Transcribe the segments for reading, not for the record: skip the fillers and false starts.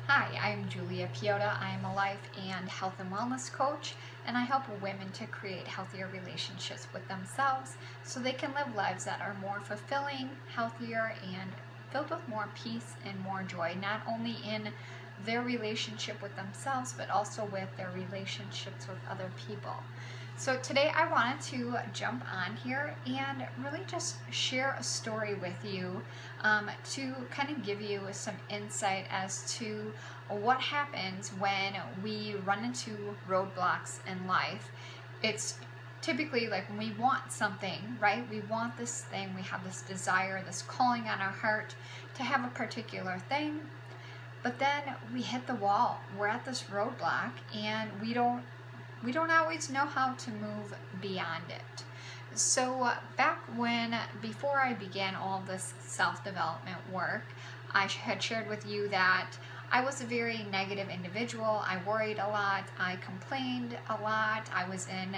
Hi, I'm Julia Piota. I'm a life and health and wellness coach, and I help women to create healthier relationships with themselves so they can live lives that are more fulfilling, healthier, and filled with more peace and more joy, not only in their relationship with themselves, but also with their relationships with other people. So today I wanted to jump on here and really just share a story with you to kind of give you some insight as to what happens when we run into roadblocks in life. It's typically like when we want something, right? We want this thing, we have this desire, this calling on our heart to have a particular thing, but then we hit the wall. We're at this roadblock and we don't always know how to move beyond it. So back before I began all this self-development work, I had shared with you that I was a very negative individual. I worried a lot. I complained a lot. I was in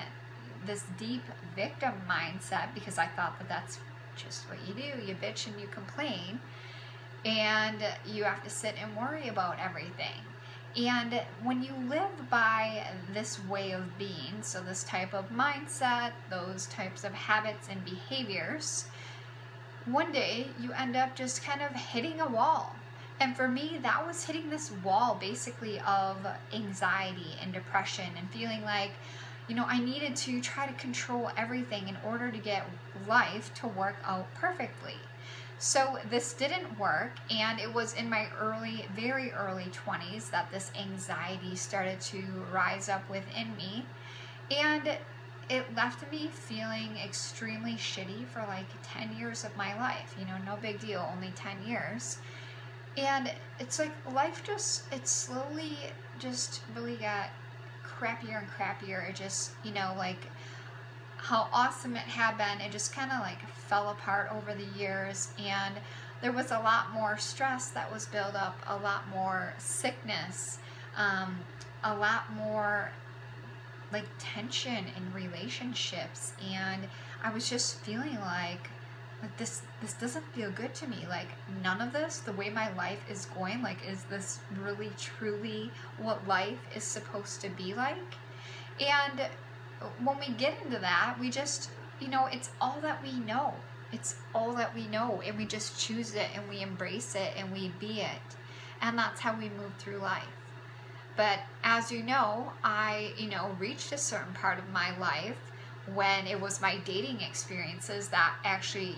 this deep victim mindset because I thought that that's just what you do. You bitch and you complain, and you have to sit and worry about everything. And when you live by this way of being, so this type of mindset, those types of habits and behaviors, one day you end up just kind of hitting a wall. And for me, that was hitting this wall basically of anxiety and depression and feeling like, I needed to try to control everything in order to get life to work out perfectly. So this didn't work, and it was in my very early 20s that this anxiety started to rise up within me, and it left me feeling extremely shitty for like 10 years of my life. No big deal, only 10 years. And it's like life it slowly just really got crappier and crappier. It just, like how awesome it had been, it just kind of like fell apart over the years, and there was a lot more stress that was built up, a lot more sickness, a lot more like tension in relationships, and I was just feeling like this doesn't feel good to me. Like none of this, the way my life is going, like is this really truly what life is supposed to be like? And when we get into that, we just, it's all that we know. It's all that we know, and we just choose it and we embrace it and we be it. And that's how we move through life. But as you know, I, reached a certain part of my life when it was my dating experiences that actually,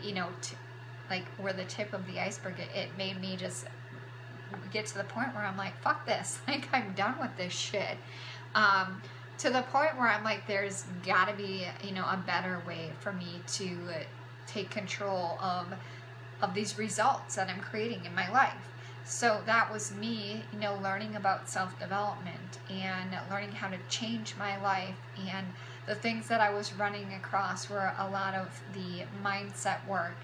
like were the tip of the iceberg. It made me just get to the point where I'm like, fuck this. Like I'm done with this shit. To the point where I'm like, there's gotta be, a better way for me to take control of these results that I'm creating in my life. So that was me, learning about self-development and learning how to change my life. And the things that I was running across were a lot of the mindset work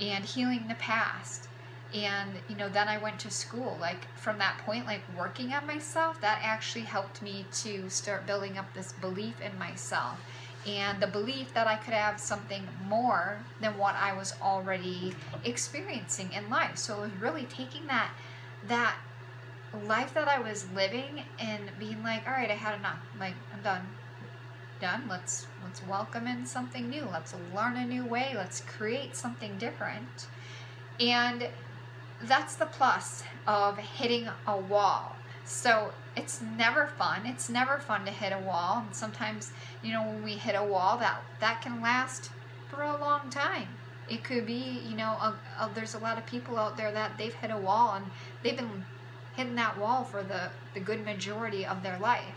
and healing the past. And then I went to school. Like from that point, like working on myself, that actually helped me to start building up this belief in myself and the belief that I could have something more than what I was already experiencing in life. So it was really taking that life that I was living and being like, all right, I had enough. Like I'm done. Let's welcome in something new. Let's learn a new way. Let's create something different. And that's the plus of hitting a wall. So it's never fun. It's never fun to hit a wall. And sometimes, when we hit a wall, that can last for a long time. It could be, there's a lot of people out there that they've hit a wall and they've been hitting that wall for the good majority of their life.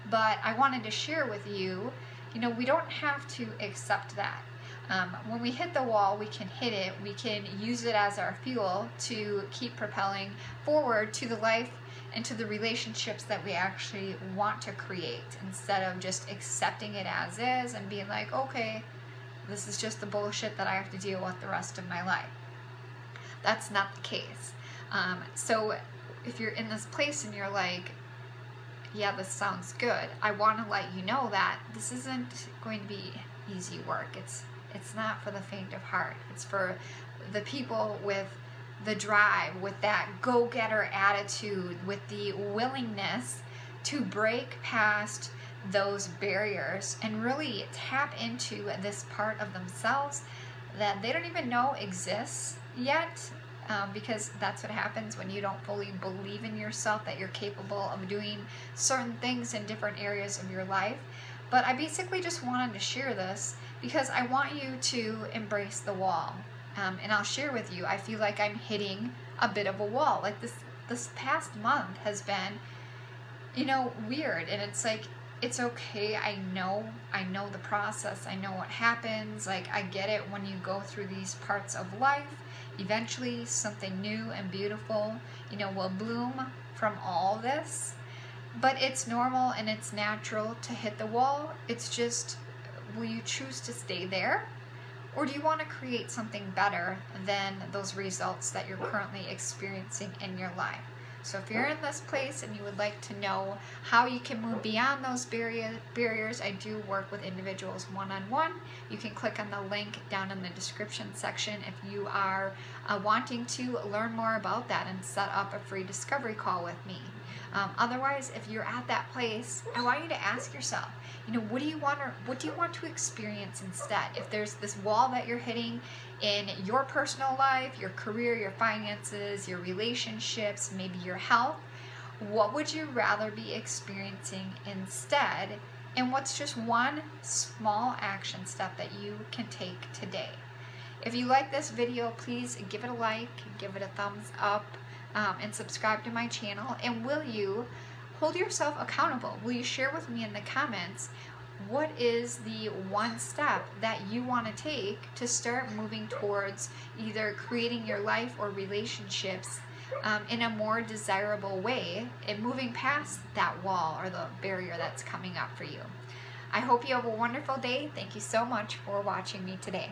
But I wanted to share with you, we don't have to accept that. When we hit the wall, we can hit it, we can use it as our fuel to keep propelling forward to the life and to the relationships that we actually want to create, instead of just accepting it as is and being like, okay, this is just the bullshit that I have to deal with the rest of my life. That's not the case. So if you're in this place and you're like, yeah, this sounds good, I want to let you know that this isn't going to be easy work. It's not for the faint of heart. It's for the people with the drive, with that go-getter attitude, with the willingness to break past those barriers and really tap into this part of themselves that they don't even know exists yet, because that's what happens when you don't fully believe in yourself, that you're capable of doing certain things in different areas of your life. But I basically just wanted to share this because I want you to embrace the wall. And I'll share with you, I feel like I'm hitting a bit of a wall. Like this past month has been, weird. And it's like, it's okay. I know the process. I know what happens. Like, I get it. When you go through these parts of life, eventually something new and beautiful, will bloom from all this. But it's normal and it's natural to hit the wall. It's just, will you choose to stay there? Or do you want to create something better than those results that you're currently experiencing in your life? So if you're in this place and you would like to know how you can move beyond those barriers, I do work with individuals one-on-one. You can click on the link down in the description section if you are wanting to learn more about that and set up a free discovery call with me. Otherwise, if you're at that place, I want you to ask yourself, what do you want to experience instead? If there's this wall that you're hitting in your personal life, your career, your finances, your relationships, maybe your health, what would you rather be experiencing instead? And what's just one small action step that you can take today? If you like this video, please give it a like, give it a thumbs up, and subscribe to my channel. And will you hold yourself accountable? Will you share with me in the comments what is the one step that you want to take to start moving towards either creating your life or relationships in a more desirable way and moving past that wall or the barrier that's coming up for you? I hope you have a wonderful day. Thank you so much for watching me today.